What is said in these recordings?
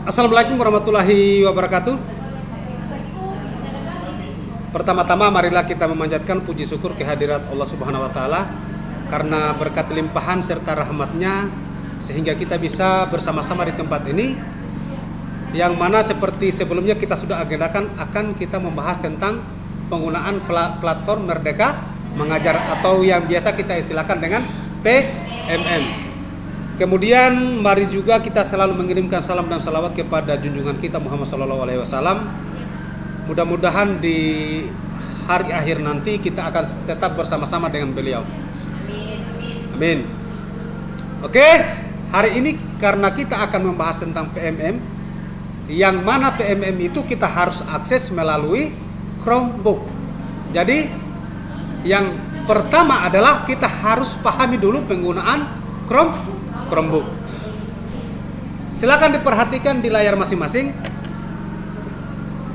Assalamualaikum warahmatullahi wabarakatuh. Pertama-tama marilah kita memanjatkan puji syukur kehadirat Allah Subhanahu wa taala karena berkat limpahan serta rahmatnya sehingga kita bisa bersama-sama di tempat ini, yang mana seperti sebelumnya kita sudah agendakan akan kita membahas tentang penggunaan platform Merdeka Mengajar atau yang biasa kita istilahkan dengan PMM. Kemudian mari juga kita selalu mengirimkan salam dan salawat kepada junjungan kita Muhammad SAW. Mudah-mudahan di hari akhir nanti kita akan tetap bersama-sama dengan beliau. Amin. Oke, hari ini karena kita akan membahas tentang PMM, yang mana PMM itu kita harus akses melalui Chromebook. Jadi yang pertama adalah kita harus pahami dulu penggunaan Chromebook. Silakan diperhatikan di layar masing-masing.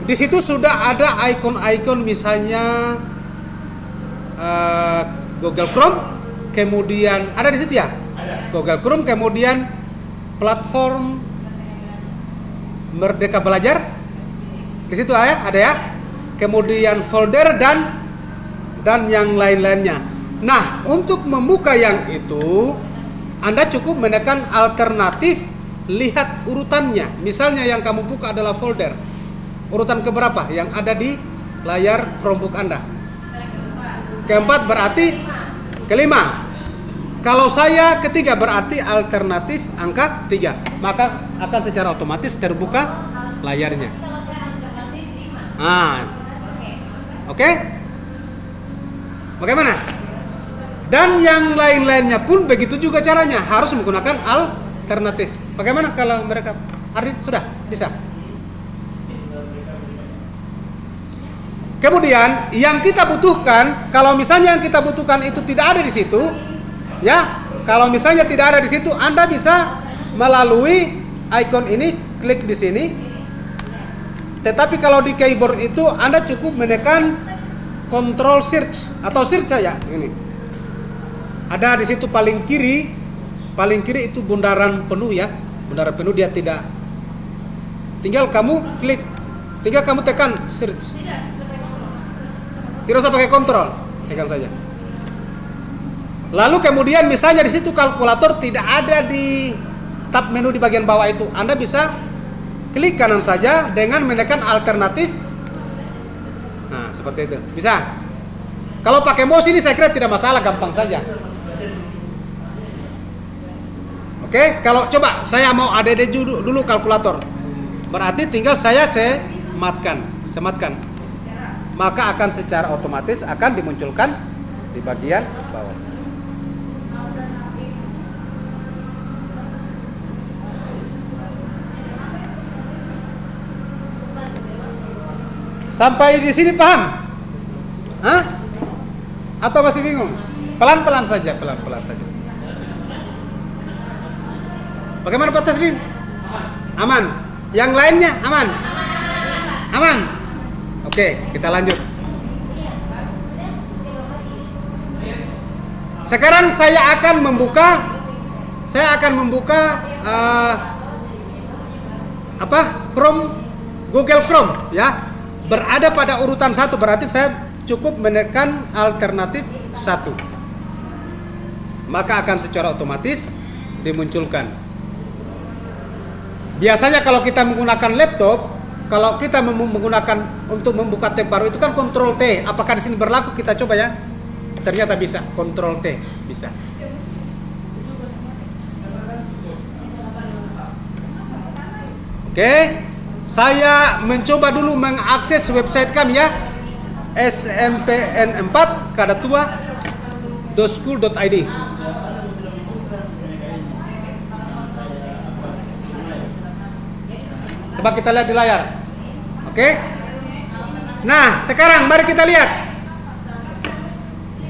Di situ sudah ada ikon-ikon, misalnya Google Chrome, kemudian ada di situ ya. Google Chrome, kemudian platform Merdeka Belajar. Di situ ada ya. Kemudian folder dan yang lain-lainnya. Nah, untuk membuka yang itu Anda cukup menekan alternatif, lihat urutannya. Misalnya yang kamu buka adalah folder. Urutan keberapa yang ada di layar Chromebook Anda? Keempat berarti kelima. Kalau saya ketiga berarti alternatif angka 3. Maka akan secara otomatis terbuka layarnya. Oke? Bagaimana? Dan yang lain-lainnya pun begitu juga caranya, harus menggunakan alternatif. Bagaimana kalau mereka Arif sudah bisa? Kemudian yang kita butuhkan, kalau misalnya yang kita butuhkan itu tidak ada di situ, ya, kalau misalnya tidak ada di situ, Anda bisa melalui ikon ini, klik di sini. Tetapi kalau di keyboard itu Anda cukup menekan Control Search atau search saja ini. Ada di situ paling kiri itu bundaran penuh ya. Bundaran penuh dia tidak. Tinggal kamu klik, tinggal kamu tekan search. Tidak usah pakai kontrol, tekan saja. Lalu kemudian misalnya di situ kalkulator tidak ada di tab menu di bagian bawah itu, Anda bisa klik kanan saja dengan menekan alternatif. Nah, seperti itu. Bisa. Kalau pakai mouse ini saya kira tidak masalah, gampang saja. Oke, kalau coba saya mau ADD dulu kalkulator. Berarti tinggal saya sematkan. Maka akan secara otomatis akan dimunculkan di bagian bawah. Sampai di sini paham? Hah? Atau masih bingung? Pelan-pelan saja. Bagaimana Pak Taslim? Aman. Yang lainnya aman? Aman. Oke, kita lanjut. Sekarang saya akan membuka Google Chrome ya. Berada pada urutan 1, berarti saya cukup menekan alternatif 1. Maka akan secara otomatis dimunculkan. Biasanya kalau kita menggunakan laptop, kalau kita menggunakan untuk membuka tab baru itu kan Ctrl T. Apakah di sini berlaku? Kita coba ya. Ternyata bisa, Ctrl T bisa. Oke, saya mencoba dulu mengakses website kami ya, smpn4kadatua.school.id. Coba kita lihat di layar. Oke. Nah, sekarang mari kita lihat.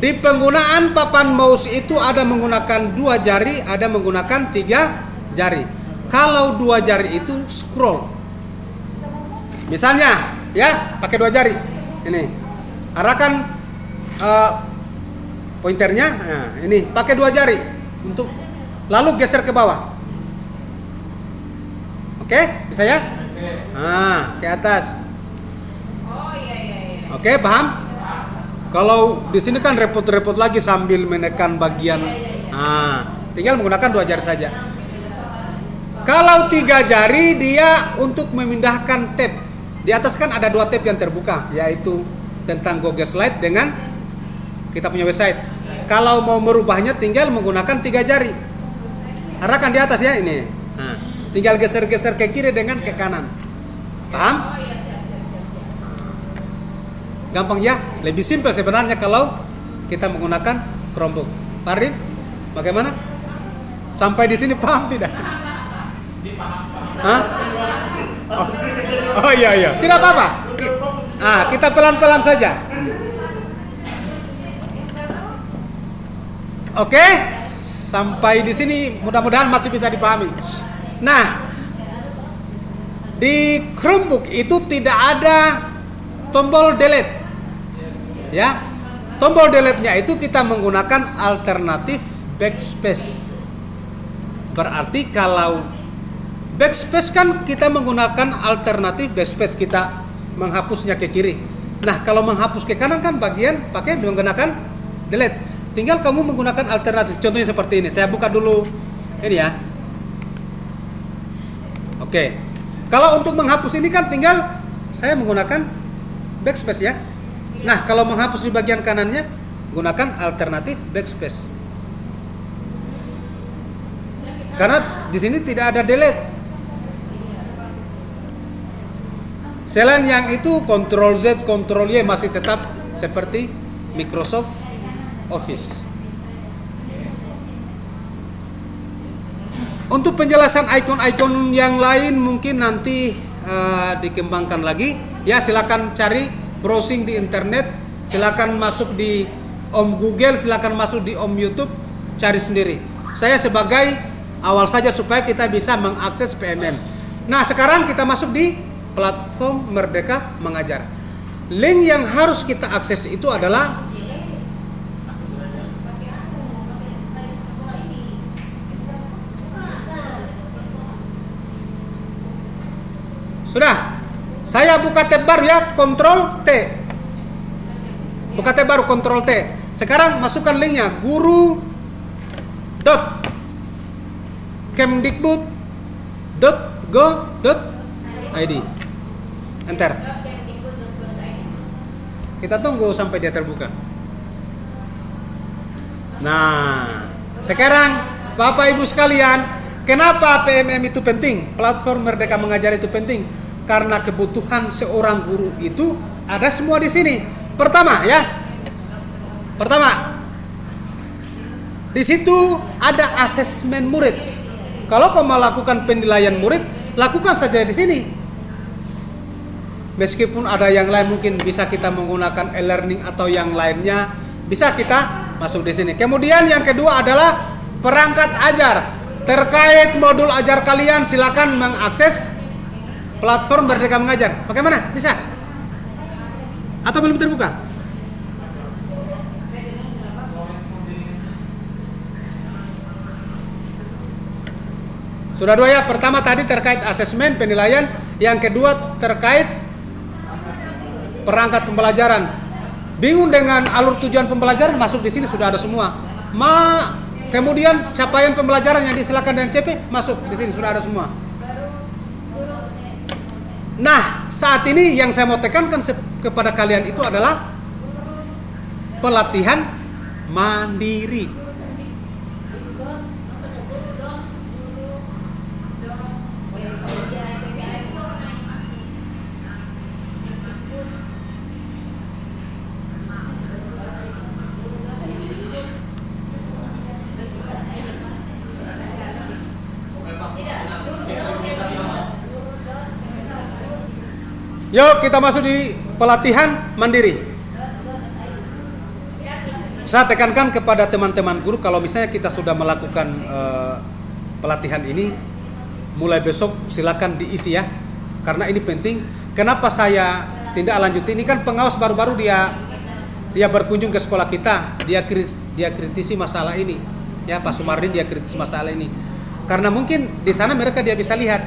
Di penggunaan papan mouse itu ada menggunakan 2 jari, ada menggunakan 3 jari. Kalau 2 jari itu scroll. Misalnya, ya, pakai 2 jari. Ini. Arahkan pointernya. Nah, ini pakai 2 jari untuk lalu geser ke bawah. Oke, bisa ya? Nah, ke atas. Oke, paham? Kalau di sini kan repot-repot lagi sambil menekan bagian. Nah, tinggal menggunakan 2 jari saja. Kalau 3 jari dia untuk memindahkan tab. Di atas kan ada 2 tab yang terbuka, yaitu tentang Google Slide dengan kita punya website. Kalau mau merubahnya tinggal menggunakan 3 jari. Arahkan di atas ya ini. Nah, tinggal geser-geser ke kiri dengan ke kanan. Paham? Gampang ya? Lebih simpel sebenarnya kalau kita menggunakan Chromebook. Farid, bagaimana? Sampai di sini paham tidak? Hah? Oh iya. Tidak apa-apa. Kita pelan-pelan saja. Oke, sampai di sini mudah-mudahan masih bisa dipahami. Nah, di Chromebook itu tidak ada tombol delete. Ya. Tombol delete-nya itu kita menggunakan alternatif backspace. Berarti kalau backspace kan kita menggunakan alternatif backspace, kita menghapusnya ke kiri. Nah, kalau menghapus ke kanan kan bagian pakai menggunakan delete. Tinggal kamu menggunakan alternatif. Contohnya seperti ini. Saya buka dulu ini ya. Oke. Kalau untuk menghapus ini kan tinggal saya menggunakan backspace ya. Nah, kalau menghapus di bagian kanannya gunakan alternatif backspace. Karena di sini tidak ada delete. Selain yang itu Ctrl Z, Ctrl Y masih tetap seperti Microsoft Office. Untuk penjelasan icon-icon yang lain mungkin nanti dikembangkan lagi. Ya, silakan cari browsing di internet, silakan masuk di Om Google, silakan masuk di Om YouTube, cari sendiri. Saya sebagai awal saja supaya kita bisa mengakses PMM. Nah, sekarang kita masuk di platform Merdeka Mengajar. Link yang harus kita akses itu adalah sudah. Saya buka tab baru ya, Ctrl T. Buka tab baru, Ctrl T. Sekarang masukkan linknya, guru.kemdikbud.go.id. Enter. Kita tunggu sampai dia terbuka. Nah, sekarang Bapak Ibu sekalian, kenapa PMM itu penting? Platform Merdeka Mengajar itu penting karena kebutuhan seorang guru itu ada semua di sini. Pertama, di situ ada asesmen murid. Kalau kau melakukan penilaian murid, lakukan saja di sini. Meskipun ada yang lain mungkin bisa kita menggunakan e-learning atau yang lainnya, bisa kita masuk di sini. Kemudian yang kedua adalah perangkat ajar. Terkait modul ajar kalian silakan mengakses platform Merdeka Mengajar. Bagaimana? Bisa? Atau belum terbuka? Sudah 2 ya. Pertama tadi terkait asesmen penilaian, yang kedua terkait perangkat pembelajaran. Bingung dengan alur tujuan pembelajaran, masuk di sini sudah ada semua. Kemudian capaian pembelajaran yang disilakan dengan CP, masuk di sini sudah ada semua. Nah, saat ini yang saya mau tekankan kepada kalian itu adalah pelatihan mandiri. Yuk kita masuk di pelatihan mandiri. Saya tekankan kepada teman-teman guru, kalau misalnya kita sudah melakukan pelatihan ini, mulai besok silakan diisi ya, karena ini penting. Kenapa saya tidak lanjut? Ini kan pengawas baru-baru dia berkunjung ke sekolah kita, dia kritisi masalah ini, ya Pak Sumardin dia kritisi masalah ini, karena mungkin di sana mereka dia bisa lihat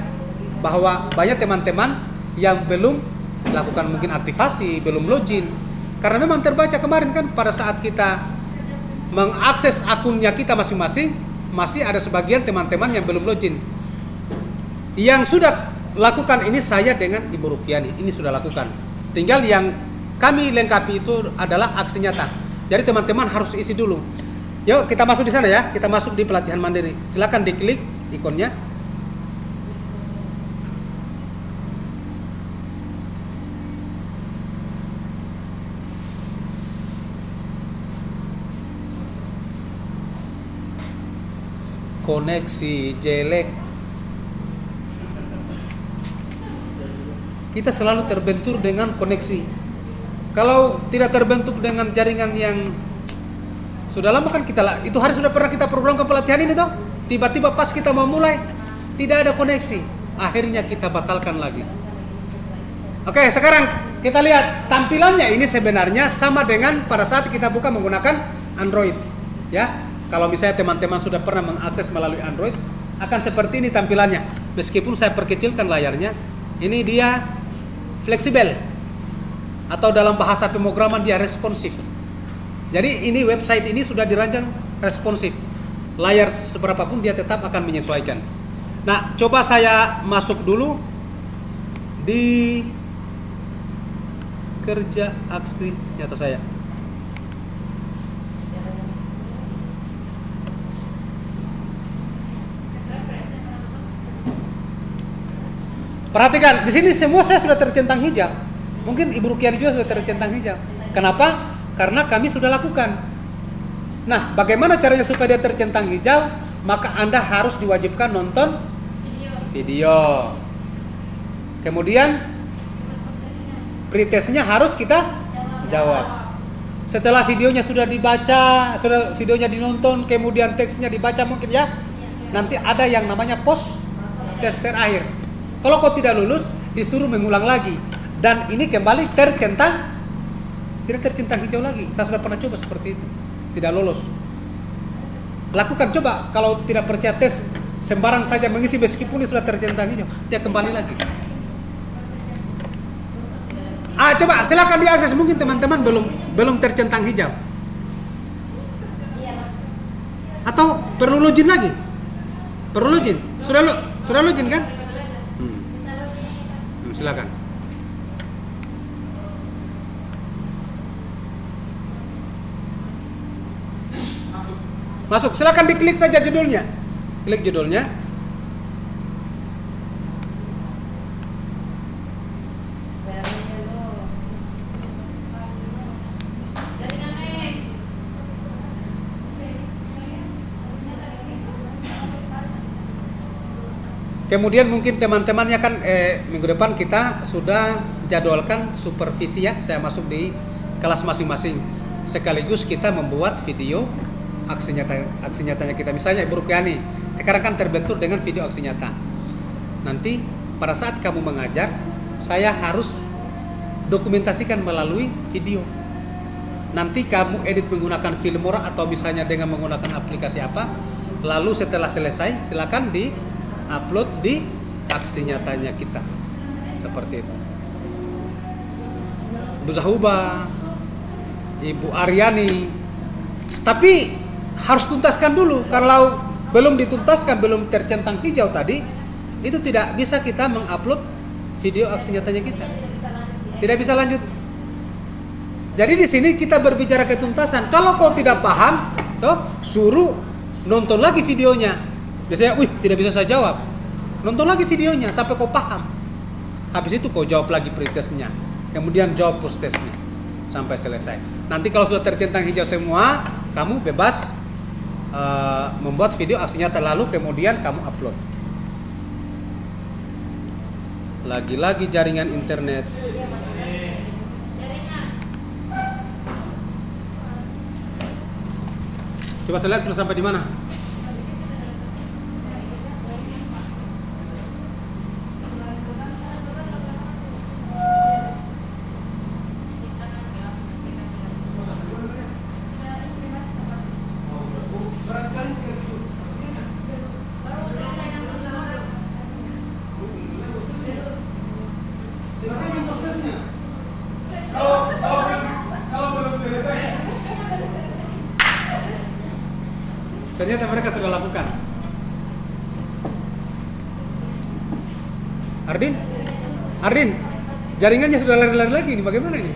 bahwa banyak teman-teman yang belum lakukan mungkin aktivasi, belum login. Karena memang terbaca kemarin kan pada saat kita mengakses akunnya kita masing-masing, masih ada sebagian teman-teman yang belum login. Yang sudah lakukan ini saya dengan Ibu Rukiani, ini sudah lakukan. Tinggal yang kami lengkapi itu adalah aksi nyata. Jadi teman-teman harus isi dulu. Yuk kita masuk di sana ya, kita masuk di pelatihan mandiri. Silakan diklik ikonnya. Koneksi jelek. Kita selalu terbentur dengan koneksi. Kalau tidak terbentuk dengan jaringan yang sudah lama kan kita, itu hari sudah pernah kita programkan pelatihan ini toh. Tiba-tiba pas kita mau mulai tidak ada koneksi, akhirnya kita batalkan lagi. Oke, sekarang kita lihat tampilannya ini sebenarnya sama dengan pada saat kita buka menggunakan Android, ya. Kalau misalnya teman-teman sudah pernah mengakses melalui Android, akan seperti ini tampilannya. Meskipun saya perkecilkan layarnya, ini dia fleksibel, atau dalam bahasa pemrograman dia responsif. Jadi ini website ini sudah dirancang responsif. Layar seberapapun dia tetap akan menyesuaikan. Nah, coba saya masuk dulu di kerja aksi nyata saya. Perhatikan, di sini semua saya sudah tercentang hijau. Mungkin Ibu Rukiani juga sudah tercentang hijau. Kenapa? Karena kami sudah lakukan. Nah, bagaimana caranya supaya dia tercentang hijau? Maka Anda harus diwajibkan nonton video. Kemudian pretestnya harus kita jawab. Setelah videonya sudah dibaca, sudah videonya dinonton, kemudian teksnya dibaca mungkin ya. Nanti ada yang namanya post tes terakhir. Kalau kau tidak lulus, disuruh mengulang lagi. Dan ini kembali tercentang, tidak tercentang hijau lagi. Saya sudah pernah coba seperti itu, tidak lolos. Lakukan, coba. Kalau tidak percaya tes, sembarang saja mengisi meskipun ini sudah tercentang hijau, dia kembali lagi. Coba silakan diakses, mungkin teman-teman belum tercentang hijau. Atau perlu login lagi? Perlu login? Sudah login kan? Silakan. Masuk, silakan diklik saja judulnya. Klik judulnya. Kemudian mungkin teman-temannya kan minggu depan kita sudah jadwalkan supervisi ya. Saya masuk di kelas masing-masing. Sekaligus kita membuat video aksi nyatanya kita. Misalnya Ibu Rukiani, sekarang kan terbentur dengan video aksi nyata. Nanti pada saat kamu mengajar, saya harus dokumentasikan melalui video. Nanti kamu edit menggunakan Filmora atau misalnya dengan menggunakan aplikasi apa. Lalu setelah selesai, silakan upload di aksi nyatanya kita. Seperti itu. Ibu Zahuba, Ibu Aryani. Tapi harus tuntaskan dulu. Kalau belum dituntaskan, belum tercentang hijau tadi, itu tidak bisa kita mengupload video aksi nyatanya kita. Tidak bisa lanjut. Jadi di sini kita berbicara ketuntasan. Kalau kau tidak paham, suruh nonton lagi videonya. Biasanya, tidak bisa saya jawab. Nonton lagi videonya sampai kau paham. Habis itu kau jawab lagi pretestnya. Kemudian jawab post testnya sampai selesai. Nanti kalau sudah tercentang hijau semua, kamu bebas membuat video aksi nyata lalu kemudian kamu upload. Lagi-lagi jaringan internet. Coba saya lihat sudah sampai di mana. Ternyata mereka sudah lakukan. Ardin, jaringannya sudah lari-lari lagi ini, bagaimana ini?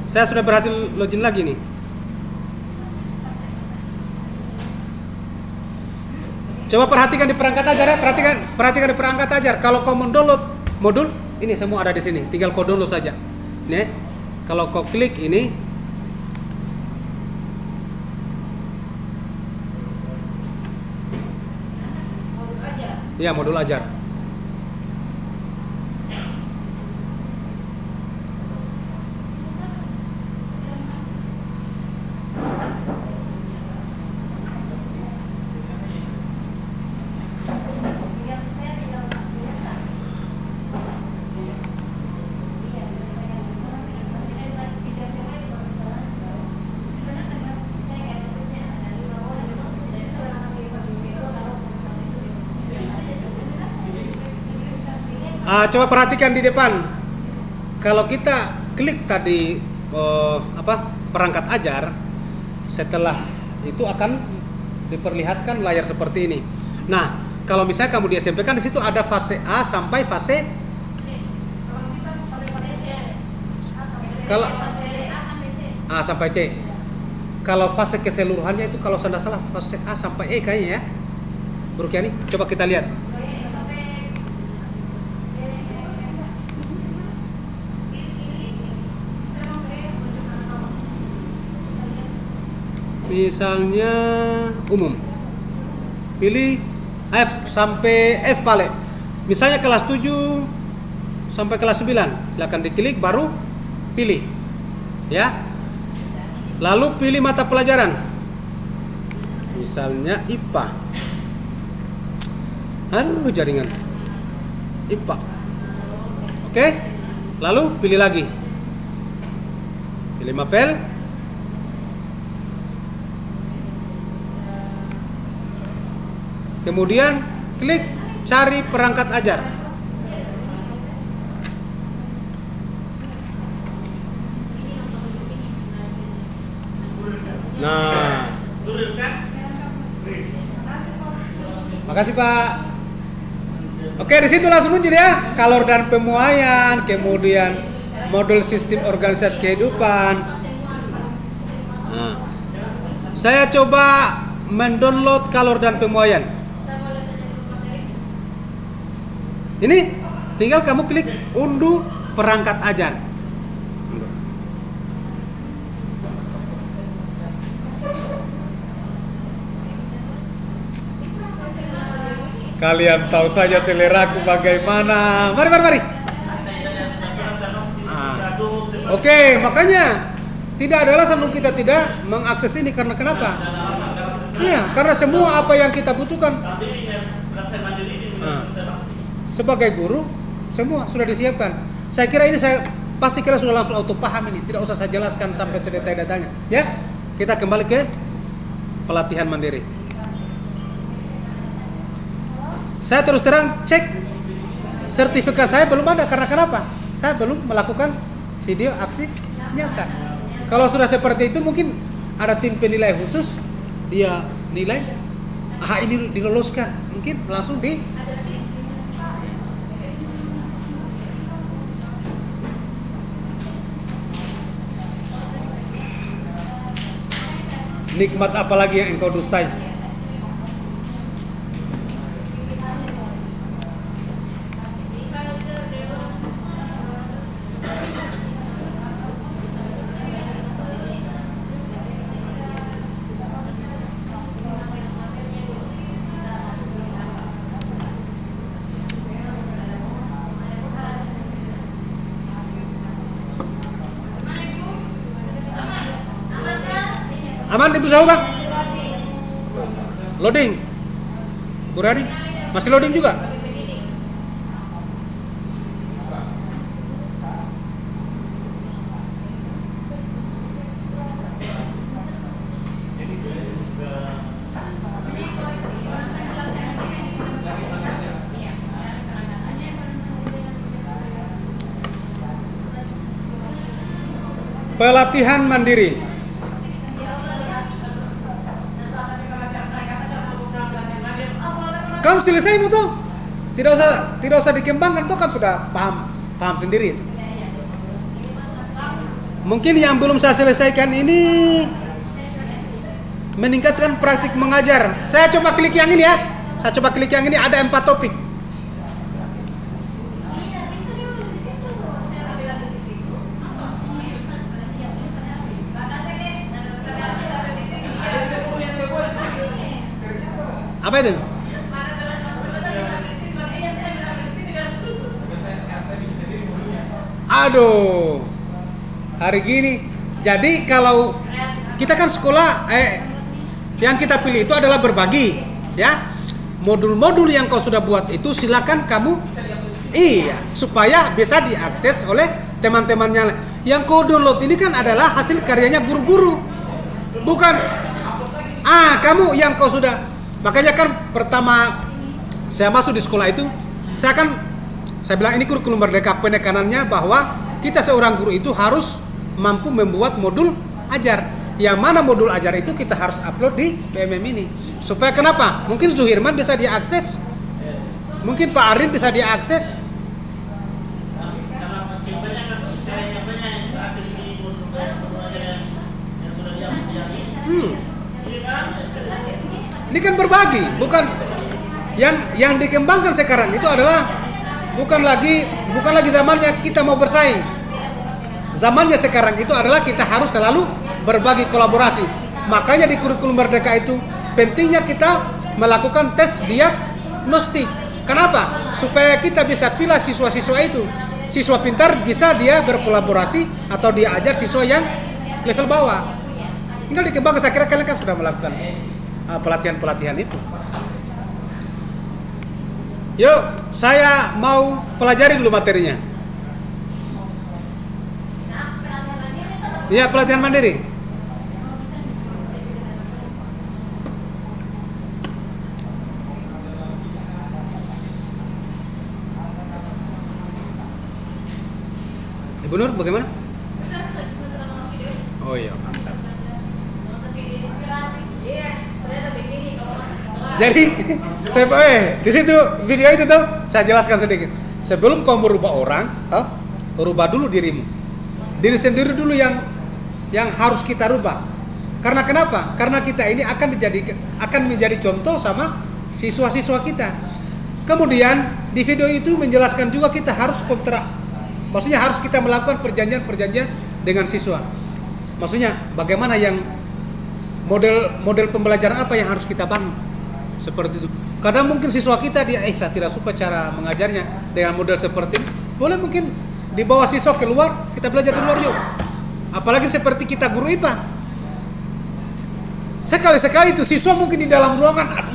Saya sudah berhasil login lagi nih. Coba perhatikan di perangkat ajar ya, perhatikan di perangkat ajar. Kalau kau mendownload modul, ini semua ada di sini. Tinggal kau download saja. Nih, kalau kau klik ini, ya modul ajar. Coba perhatikan di depan. Kalau kita klik tadi perangkat ajar, setelah itu akan diperlihatkan layar seperti ini. Nah, kalau misalnya kamu di SMP kan di situ ada fase A sampai fase kalau A sampai C. Kalau fase keseluruhannya itu kalau saya tidak salah fase A sampai E kayaknya ya. Bro Kiani, coba kita lihat. Misalnya umum, pilih F sampai F paling. Misalnya kelas 7 sampai kelas 9, silakan diklik baru pilih ya. Lalu pilih mata pelajaran, misalnya IPA. Aduh, jaringan IPA. Oke, lalu pilih lagi, pilih mapel. Kemudian klik cari perangkat ajar. Nah, makasih Pak. Oke, di situ langsung muncul ya, kalor dan pemuaian, kemudian modul sistem organisasi kehidupan. Nah, saya coba mendownload kalor dan pemuaian. Ini tinggal kamu klik unduh perangkat ajar. Kalian tahu saja seleraku bagaimana. Mari. Oke, makanya tidak ada alasan untuk kita tidak mengakses ini. Karena kenapa? Iya, karena semua apa yang kita butuhkan sebagai guru semua sudah disiapkan. Saya kira ini pasti kalian sudah langsung auto paham ini. Tidak usah saya jelaskan sampai sedetail-detailnya. Ya, kita kembali ke pelatihan mandiri. Saya terus terang cek sertifikat saya belum ada. Karena kenapa? Saya belum melakukan video aksi nyata. Kalau sudah seperti itu mungkin ada tim penilai khusus, dia nilai, ini diloloskan, mungkin langsung di nikmat apalagi yang engkau dustai. Aman Ibu Sahu Bang? Loading. Bu Rani, masih loading juga? Pelatihan mandiri. Kamu selesai itu, tidak usah dikembangkan, itu kan sudah paham sendiri itu. Mungkin yang belum saya selesaikan ini meningkatkan praktik mengajar. Saya coba klik yang ini ya. Saya coba klik yang ini, ada 4 topik. Apa itu? Aduh, hari gini. Jadi kalau kita kan sekolah, yang kita pilih itu adalah berbagi, ya. Modul-modul yang kau sudah buat itu silakan kamu, supaya bisa diakses oleh teman-temannya. Yang kau download ini kan adalah hasil karyanya guru-guru, bukan. Kamu yang kau sudah. Makanya kan pertama saya masuk di sekolah itu, saya bilang ini kurikulum merdeka, penekanannya bahwa kita seorang guru itu harus mampu membuat modul ajar. Yang mana modul ajar itu kita harus upload di BMM ini. Supaya kenapa? Mungkin Zuhirman bisa diakses, mungkin Pak Arin bisa diakses. Ini kan berbagi, bukan yang dikembangkan sekarang itu adalah bukan lagi zamannya kita mau bersaing. Zamannya sekarang itu adalah kita harus selalu berbagi, kolaborasi. Makanya di kurikulum merdeka itu pentingnya kita melakukan tes diagnostik. Kenapa? Supaya kita bisa pilih siswa-siswa itu. Siswa pintar bisa dia berkolaborasi atau dia ajar siswa yang level bawah. Tinggal dikembangkan. Saya kira kalian kan sudah melakukan pelatihan-pelatihan itu. Yuk, saya mau pelajari dulu materinya. Iya, pelatihan mandiri. Ibu Nur, bagaimana? Oh iya, mantap. Jadi, di situ video itu tuh saya jelaskan sedikit. Sebelum kau merubah orang, rubah dulu dirimu. Diri sendiri dulu yang harus kita rubah. Karena kenapa? Karena kita ini akan menjadi contoh sama siswa-siswa kita. Kemudian di video itu menjelaskan juga kita harus kontrak. Maksudnya harus kita melakukan perjanjian dengan siswa. Maksudnya bagaimana yang model pembelajaran apa yang harus kita bangun. Seperti itu. Kadang mungkin siswa kita saya tidak suka cara mengajarnya dengan model seperti ini. Boleh mungkin dibawa siswa keluar, kita belajar di luar yuk. Apalagi seperti kita guru IPA. Sekali-sekali itu siswa mungkin di dalam ruangan,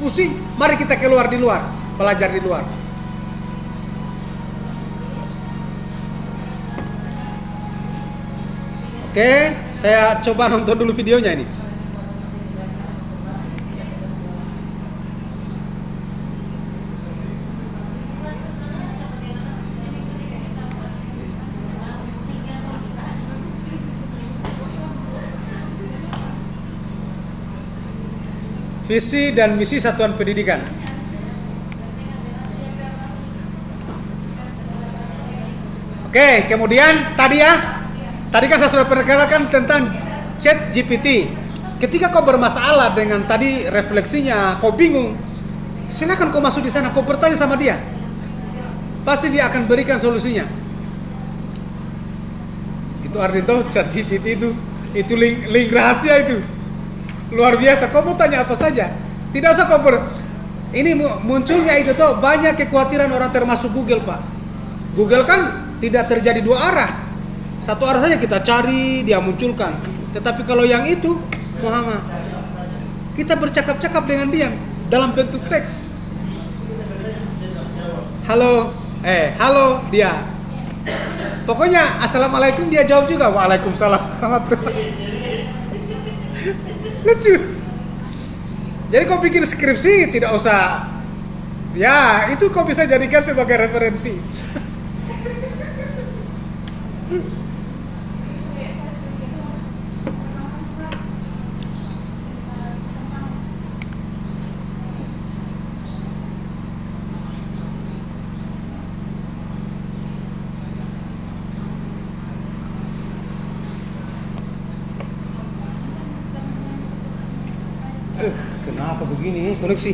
pusing. Mari kita keluar di luar, belajar di luar. Oke, saya coba nonton dulu videonya ini. Visi dan misi satuan pendidikan. Oke, kemudian tadi kan saya sudah perkenalkan tentang Chat GPT. Ketika kau bermasalah dengan tadi refleksinya, kau bingung, silakan kau masuk di sana, kau bertanya sama dia. Pasti dia akan berikan solusinya. Itu Ardito, Chat GPT itu link rahasia itu. Luar biasa, kau mau tanya apa saja. Tidak usah ini munculnya itu tuh banyak kekhawatiran orang termasuk Google, Pak. Google kan tidak terjadi dua arah. Satu arah saja kita cari, dia munculkan. Tetapi kalau yang itu, Muhammad, kita bercakap-cakap dengan dia dalam bentuk teks. Halo, dia. Pokoknya assalamualaikum dia jawab juga waalaikumsalam. Lucu. Jadi kau bikin skripsi tidak usah, ya itu kau bisa jadikan sebagai referensi. begini koneksi.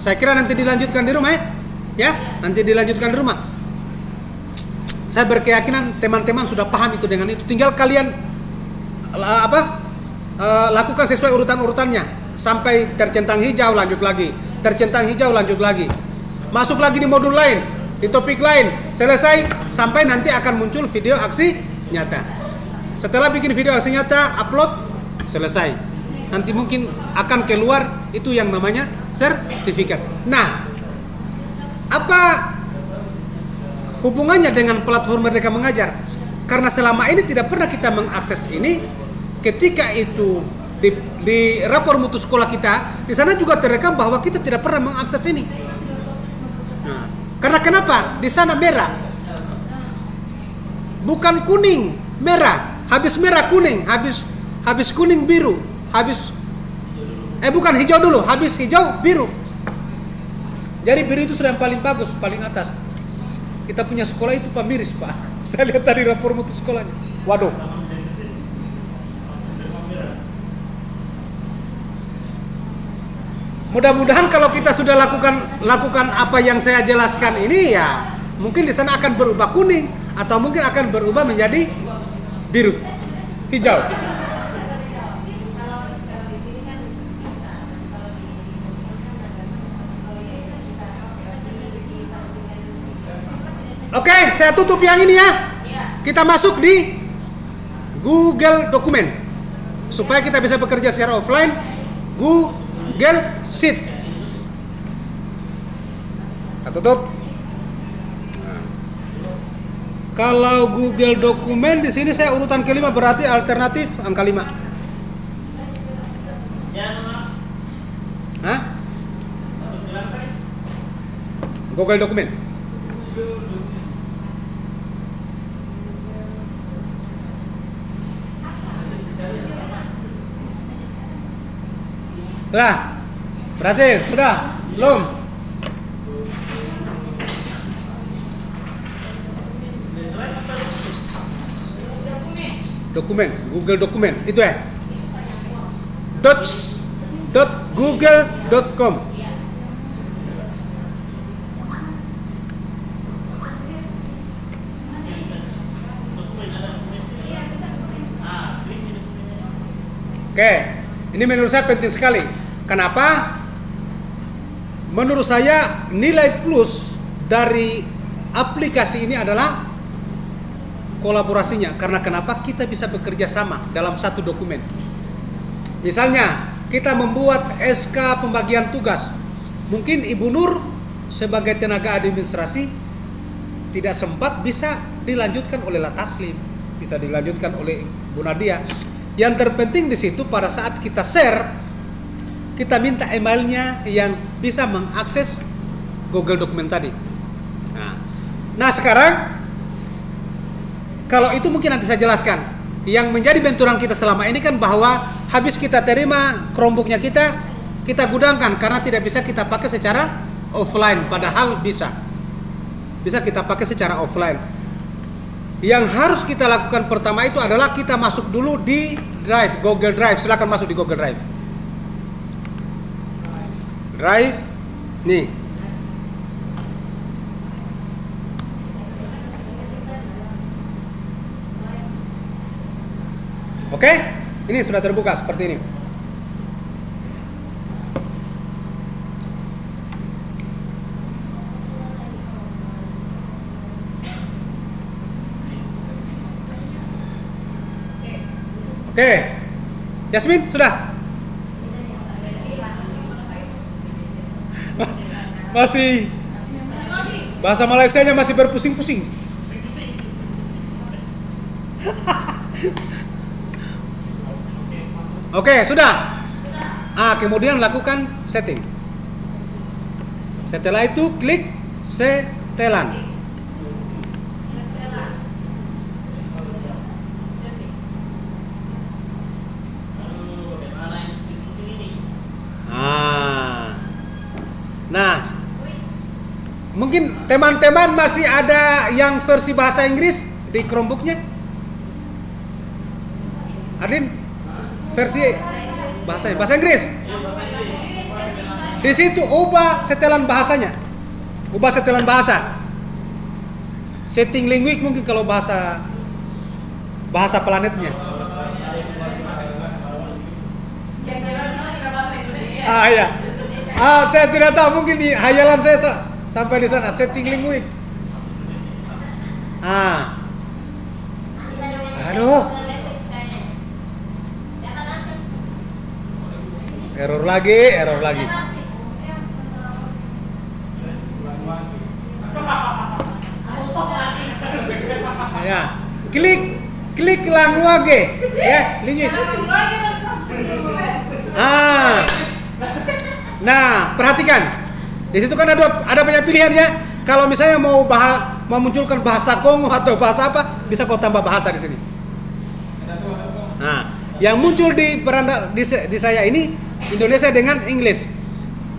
Saya kira nanti dilanjutkan di rumah ya. Nanti dilanjutkan di rumah. Saya berkeyakinan teman-teman sudah paham itu dengan itu. Tinggal kalian lakukan sesuai urutan-urutannya sampai tercentang hijau lanjut lagi, tercentang hijau lanjut lagi, masuk lagi di modul lain, di topik lain, selesai sampai nanti akan muncul video aksi nyata. Setelah bikin video aksi nyata, upload, selesai. Nanti mungkin akan keluar itu yang namanya sertifikat. Nah, apa hubungannya dengan platform Merdeka Mengajar? Karena selama ini tidak pernah kita mengakses ini. Ketika itu di rapor mutu sekolah kita, di sana juga terekam bahwa kita tidak pernah mengakses ini. Nah, karena kenapa? Di sana merah, bukan kuning, merah. Habis merah kuning, habis kuning biru, bukan hijau dulu, habis hijau biru. Jadi biru itu sudah yang paling bagus, paling atas. Kita punya sekolah itu pamiris, Pak. Saya lihat tadi rapor mutu sekolahnya. Waduh. Mudah-mudahan kalau kita sudah lakukan apa yang saya jelaskan ini, ya mungkin di sana akan berubah kuning atau mungkin akan berubah menjadi biru, hijau. Oke, saya tutup yang ini ya. Kita masuk di Google Dokumen supaya kita bisa bekerja secara offline. Google Sheet. Kita tutup. Nah. Kalau Google Dokumen di sini saya urutan kelima, berarti alternatif angka 5. Hah? Google Dokumen. Sudah? Berhasil? Sudah? Belum? Dokumen, Google Dokumen, itu ya? .google.com. Oke, ini menurut saya penting sekali. Kenapa? Menurut saya nilai plus dari aplikasi ini adalah kolaborasinya. Karena kenapa? Kita bisa bekerja sama dalam satu dokumen. Misalnya kita membuat SK pembagian tugas. Mungkin Ibu Nur sebagai tenaga administrasi tidak sempat, bisa dilanjutkan oleh Lataslim, bisa dilanjutkan oleh Bu Nadia. Yang terpenting di situ pada saat kita share, kita minta emailnya yang bisa mengakses Google Dokumen tadi. Nah sekarang kalau itu mungkin nanti saya jelaskan. Yang menjadi benturan kita selama ini kan bahwa habis kita terima Chromebooknya kita gudangkan karena tidak bisa kita pakai secara offline. Padahal bisa kita pakai secara offline. Yang harus kita lakukan pertama itu adalah kita masuk dulu di Drive, Google Drive. Silakan masuk di Google Drive. Drive, nih. Oke, ini sudah terbuka seperti ini. Oke, Yasmin sudah? Masih bahasa Malaysianya masih berpusing-pusing. Oke, sudah. Kemudian lakukan setting. Setelah itu klik setelan. Mungkin teman-teman masih ada yang versi bahasa Inggris di Chromebooknya? Adin, versi bahasa Inggris. Di situ ubah setelan bahasanya, ubah setelan bahasa. Setting language mungkin kalau bahasa planetnya. Ya. Saya tidak tahu, mungkin di hayalan saya sampai di sana setting language. Aduh. Error lagi. Ya, klik language ya, language. Nah, perhatikan. Di situ kan ada banyak pilihan ya. Kalau misalnya mau munculkan bahasa Kongo atau bahasa apa, bisa kau tambah bahasa di sini. Nah, yang muncul di saya ini Indonesia dengan English.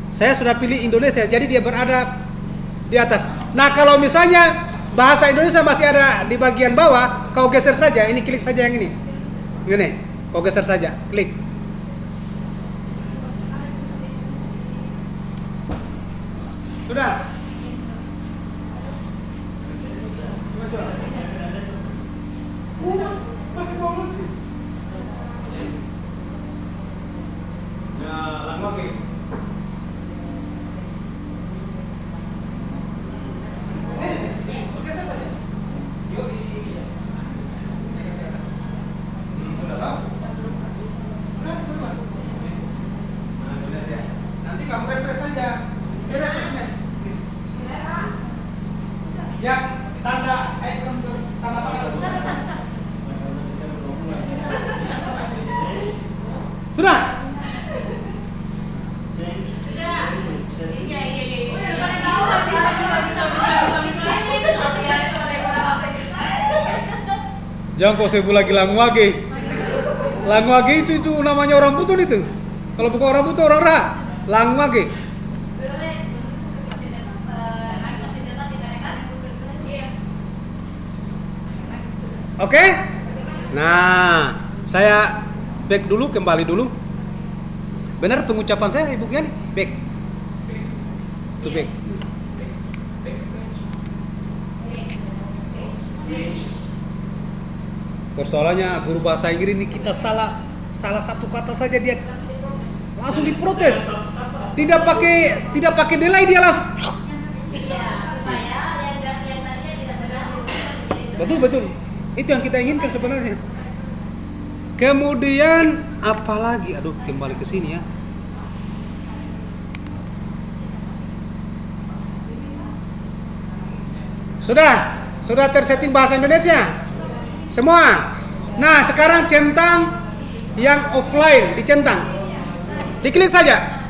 Saya sudah pilih Indonesia, jadi dia berada di atas. Nah, kalau misalnya bahasa Indonesia masih ada di bagian bawah, kau geser saja. Ini klik saja yang ini. Ini, kau geser saja, klik. Sudah. Masih mau lucu. Nah, lama lagi. Sudah tahu? Nanti kamu refresh saja. Ya, tanda sudah. Jangan kau sebut lagi language. Language itu namanya orang Buton itu. Kalau bukan orang Buton, orang Raha. Language. Oke? Nah, saya back dulu, kembali dulu. Benar pengucapan saya, Ibu Kian? Back. To back. Persoalannya guru bahasa Inggris ini kita salah satu kata saja dia langsung diprotes. Tidak pakai delay dia langsung. Betul. Itu yang kita inginkan sebenarnya. Kemudian apalagi? Aduh, kembali ke sini ya. Sudah tersetting bahasa Indonesia? Semua. Nah, sekarang centang yang offline, dicentang. Diklik saja.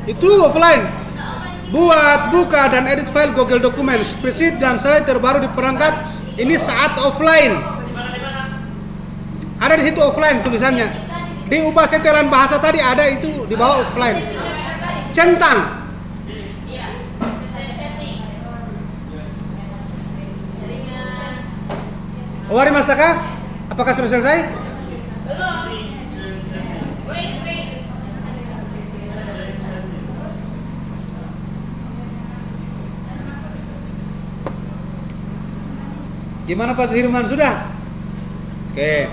Itu offline. Buat, buka dan edit file Google Document, spreadsheet dan slide terbaru di perangkat. Ini saat offline. Ada di situ offline tulisannya. Diubah setelan bahasa tadi ada itu di bawah offline. Centang. Wari Masaka, apakah sudah selesai? Gimana Pak Suhirman? Sudah? Oke.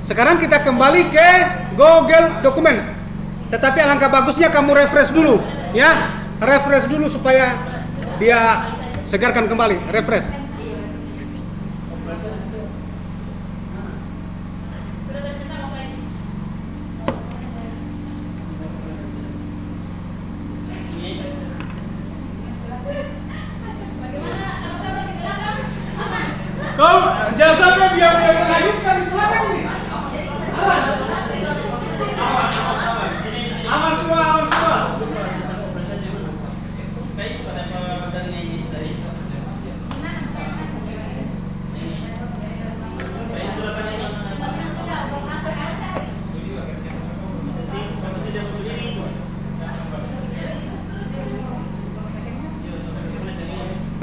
Sekarang kita kembali ke Google Dokumen. Tetapi alangkah bagusnya kamu refresh dulu, ya. Refresh dulu supaya dia segarkan kembali. Refresh. Kau jangan sampai dia melanjutkan di belakang nih. Aman semua.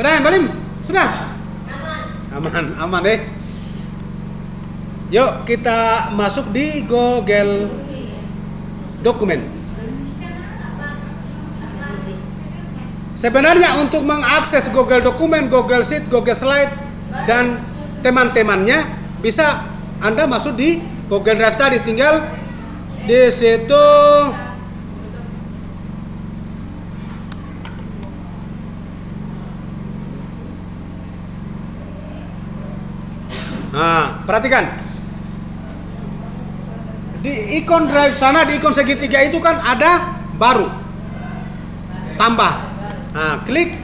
Balim, sudah? Aman deh. Yuk kita masuk di Google Dokumen. Sebenarnya untuk mengakses Google Dokumen, Google Sheet, Google Slide, dan teman-temannya bisa Anda masuk di Google Drive tadi. Tinggal di situ perhatikan di ikon Drive sana, di ikon segitiga itu kan ada baru, tambah. Klik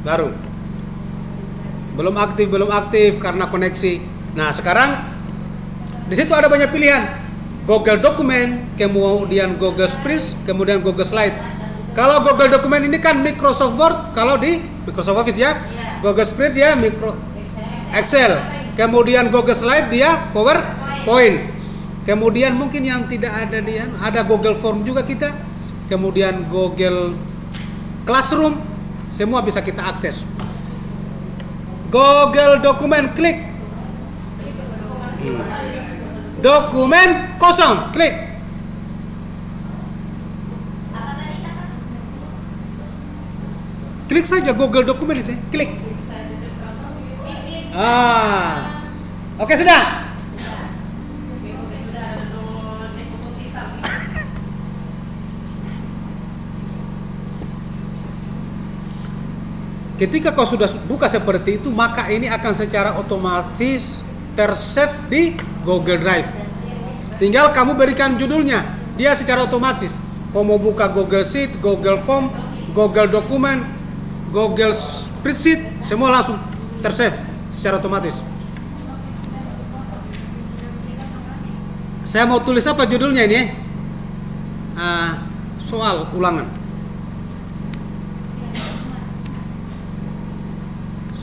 baru. Belum aktif karena koneksi. Nah, sekarang di situ ada banyak pilihan. Google Dokumen, kemudian Google Spreadsheet, kemudian Google Slide. Kalau Google Dokumen ini kan Microsoft Word, kalau di Microsoft Office ya. Google Spreadsheet dia Excel. Kemudian Google Slide dia PowerPoint. Kemudian mungkin yang tidak ada ada Google Form juga kita. Kemudian Google Classroom, semua bisa kita akses. Google Dokumen, klik. Dokumen kosong, klik. Klik saja Google Dokumen itu, klik. Oke, sudah. Ketika kau sudah buka seperti itu, maka ini akan secara otomatis tersave di Google Drive. Tinggal kamu berikan judulnya, dia secara otomatis. Kau mau buka Google Sheet, Google Form, Google Dokumen, Google Spreadsheet, semua langsung tersave secara otomatis. Saya mau tulis apa judulnya ini? Soal ulangan.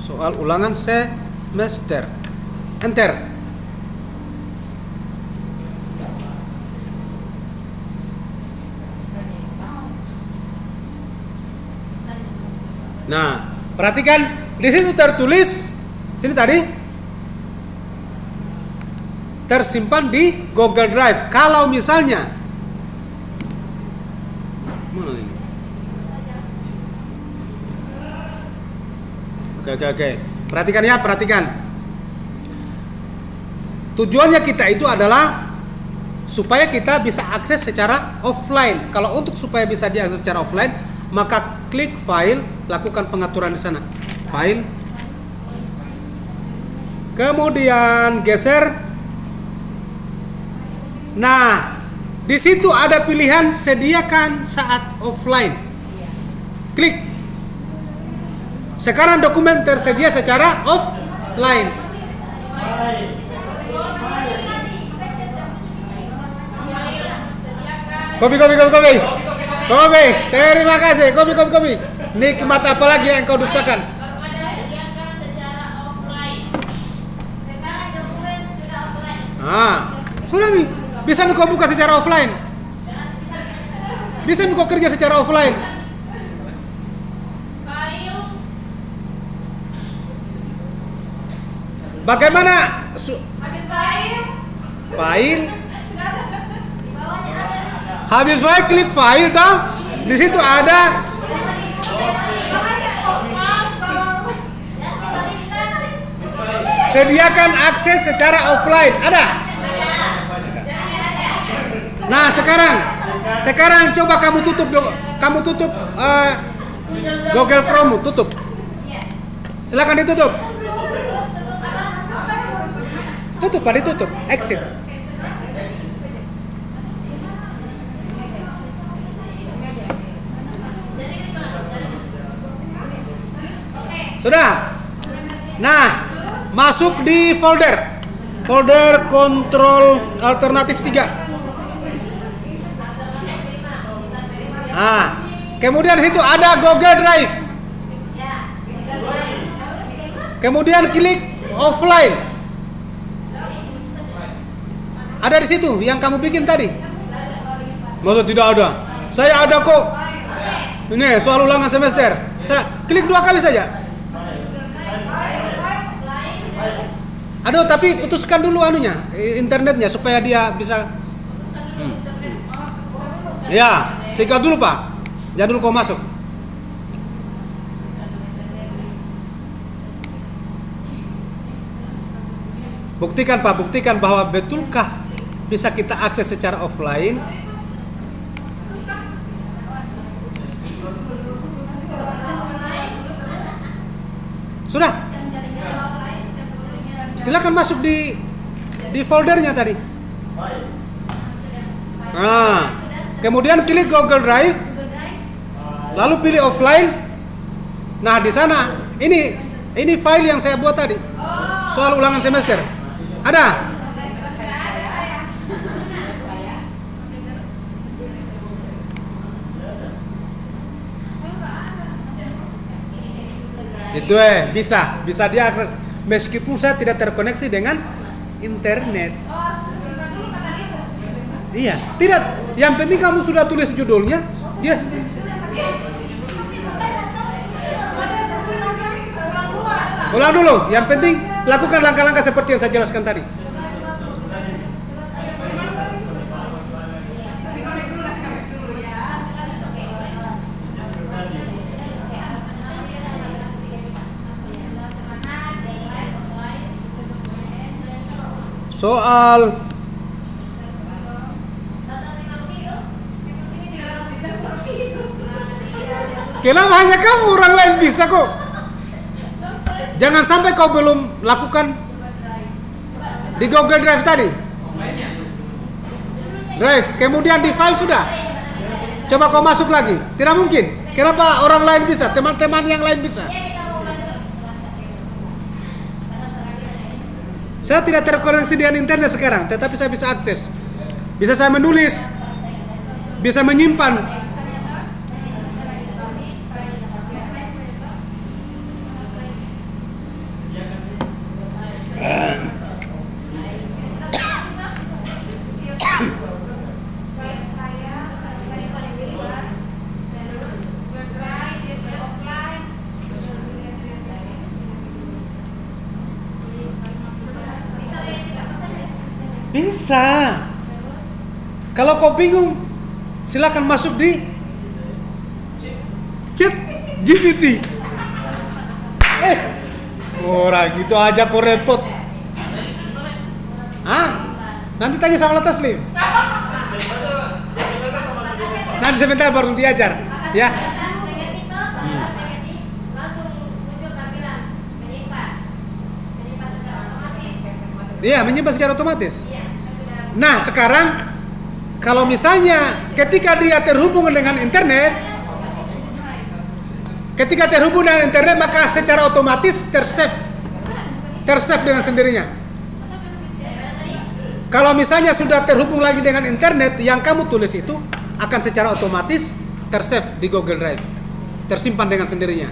Soal ulangan semester. Enter. Nah, perhatikan di situ tertulis sini tadi tersimpan di Google Drive. Kalau misalnya mana ini? Oke. Perhatikan. Tujuannya kita itu adalah supaya kita bisa akses secara offline. Kalau untuk supaya bisa diakses secara offline, maka klik file, lakukan pengaturan di sana. File. Kemudian geser. Nah, di situ ada pilihan sediakan saat offline. Klik. Sekarang dokumen tersedia secara offline. Kopi. Terima kasih. Kopi. Nikmat apa lagi yang kau dustakan? Sudah nih. Bisa kau buka secara offline. Bisa kau kerja secara offline. Bagaimana? File. Habis file, klik file toh. Di situ ada sediakan akses secara offline. Ada? Nah, sekarang coba kamu tutup Google Chrome, tutup. Silakan ditutup. Tutup, exit. Sudah. Nah, masuk di folder kontrol alternatif 3. Kemudian di situ ada Google Drive. Kemudian klik offline. Ada di situ yang kamu bikin tadi. Masa tidak ada? Saya ada kok. Ini soal ulangan semester. Saya klik 2 kali saja. Aduh, tapi putuskan dulu anunya, internetnya supaya dia bisa. Ya, sikat dulu Pak. Jangan dulu kau masuk. Buktikan Pak, buktikan bahwa betulkah bisa kita akses secara offline. Sudah. Silakan masuk di foldernya tadi. Nah, kemudian klik Google Drive, lalu pilih offline. Nah, di sana ini file yang saya buat tadi, soal ulangan semester. Ada? Itu bisa diakses meskipun saya tidak terkoneksi dengan internet. Iya, tidak. Yang penting kamu sudah tulis judulnya, dia. Ulang dulu. Yang penting lakukan langkah-langkah seperti yang saya jelaskan tadi. Soal kenapa hanya kamu, orang lain bisa kok? Jangan sampai kau belum lakukan di Google Drive tadi. Drive, kemudian di file sudah. Coba kau masuk lagi. Tidak mungkin. Kenapa orang lain bisa? Teman-teman yang lain bisa. Saya tidak terkoneksi dengan internet sekarang, tetapi saya bisa akses. Bisa saya menulis, bisa menyimpan. Bisa. Kalau kau bingung, silakan masuk di Chat GPT. Orang gitu aja kau repot. Nanti tanya sama Taslim. Nanti sebentar baru diajar, ya. Iya, menyimpan secara otomatis. Nah, sekarang kalau misalnya ketika dia terhubung dengan internet, maka secara otomatis tersave dengan sendirinya. Kalau misalnya sudah terhubung lagi dengan internet, yang kamu tulis itu akan secara otomatis tersave di Google Drive, tersimpan dengan sendirinya.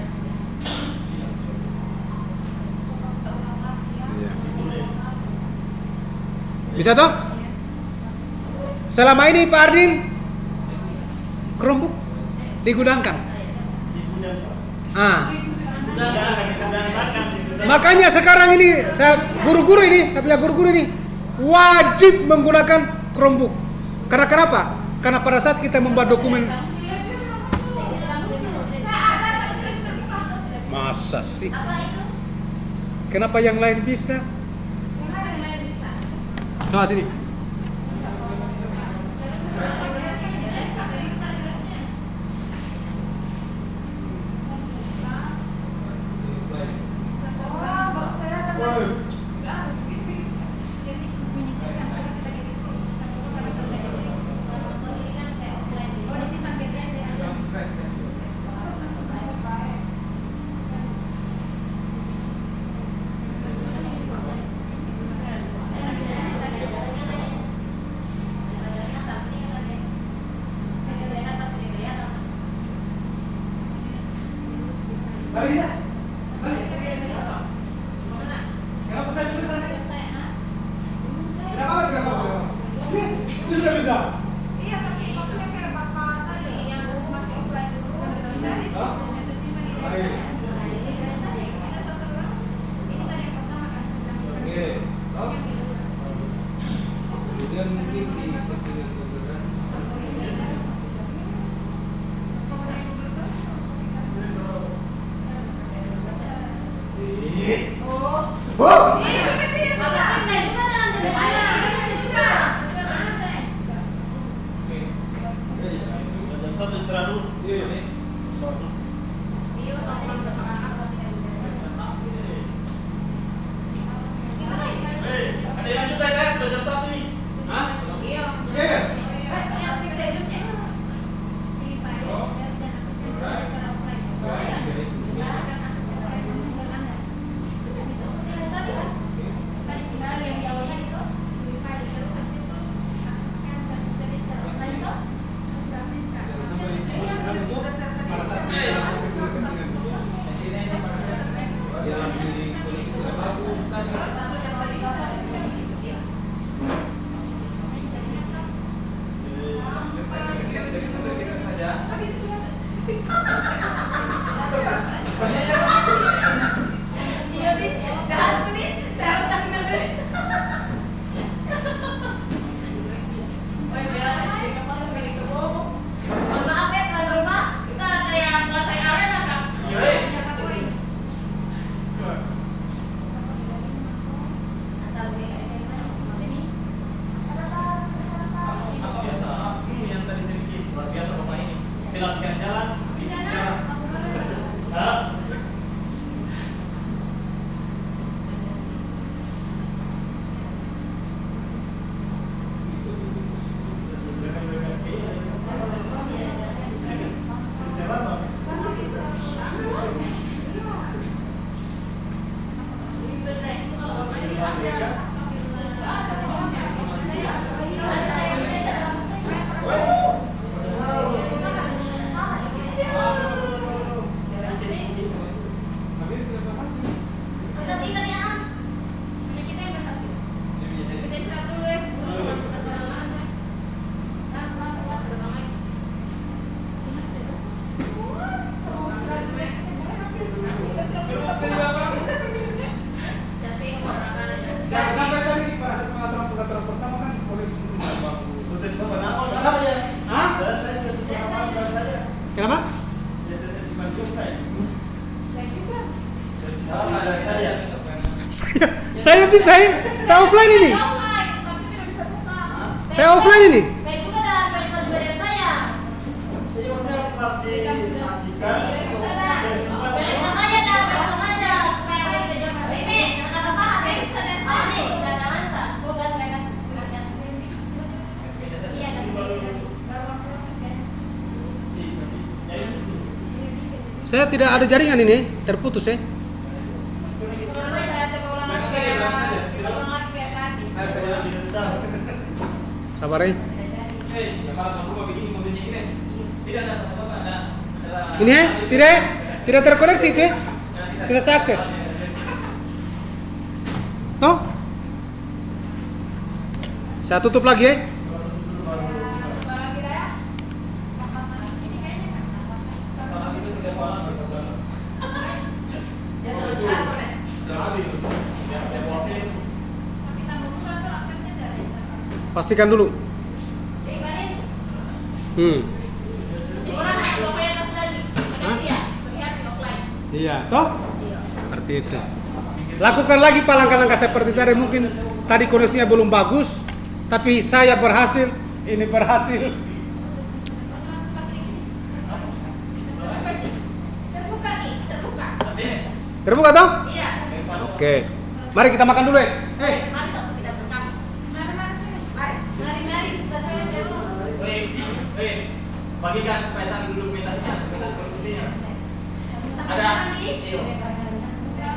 Bisa toh? Selama ini Pak Ardin Chromebook digudangkan. Makanya sekarang ini saya punya guru-guru ini wajib menggunakan Chromebook. Karena kenapa? Karena pada saat kita membuat dokumen, masa sih? Kenapa yang lain bisa? Nah, sini. Kenapa? Saya offline ini. Saya offline ini. Saya juga dan periksa juga dari saya. Jadi maksudnya pas diaktifkan Periksa saja dah, periksa saja supaya bisa jawab. Ini kata Pak, periksa dan saya tidak ada angka. Bukan kan? Iya, dan baru aku kan. Saya tidak ada jaringan ini, terputus ya. Saya coba ulang lagi. Kita ulang lagi kayak tadi. Sabar ya. Ini ya, tidak terkoneksi itu ya. Tidak saya akses. No? Saya tutup lagi ya. Pastikan dulu. Iya, toh? Seperti itu. Lakukan lagi langkah-langkah seperti tadi. Mungkin tadi kondisinya belum bagus, tapi saya berhasil. Ini berhasil. Terbuka toh? Iya. Oke. Mari kita makan dulu ya. Mari langsung kita berkam. Mari. Bagikan supaya saling duduk pentasnya, pentas konstruksinya. Ada.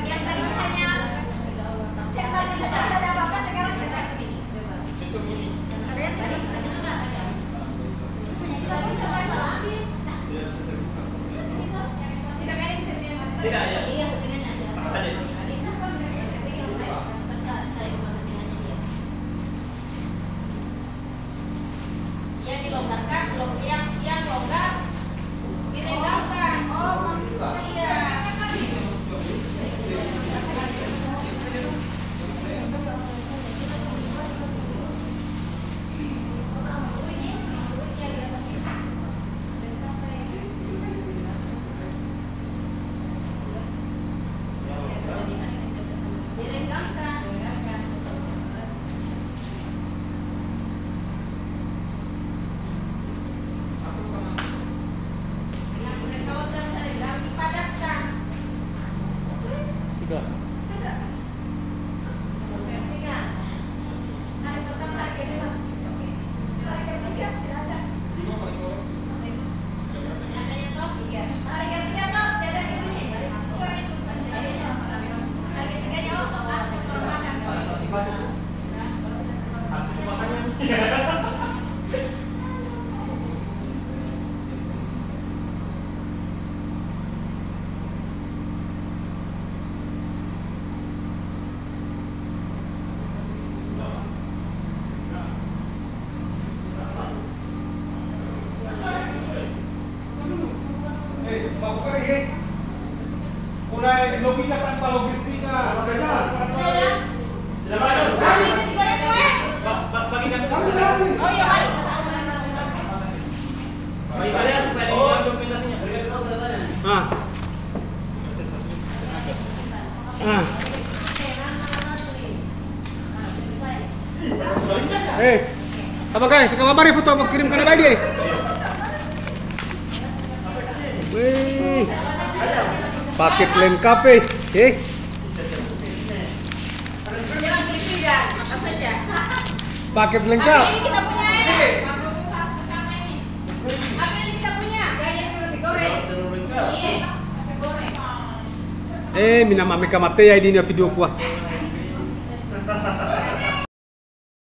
Yang tadi hanya ada apa-apa sekarang kita ini. Cucuk ini. Kalian tadi sudah ada. Tidak bisa lagi. Tidak kayak bisa dia. Tidak ya. Iya, settingnya ada. Sama saja. Yang dilonggarkan, yang longgar direndahkan. Oh, iya. Mulai logika tanpa logistika, udah jalan. Sudah ya? Tidak ada. Kasih nasi goreng gue. Bagikan Oh iya, mari. bagikan supaya dia dokumentasinya. Berikan dulu saya tanya. Ah. Ah. Sama kai, kita mari foto mau kirim ke dia. Wih. Paket lengkap Jangan beli dan makan saja. Paket lengkap. Ini kita punya ya. Apa ini kita punya? Kayaknya itu nasi goreng. Telur lengkap. Iya. Nasi goreng. Mina mami kamate ya di video kuah.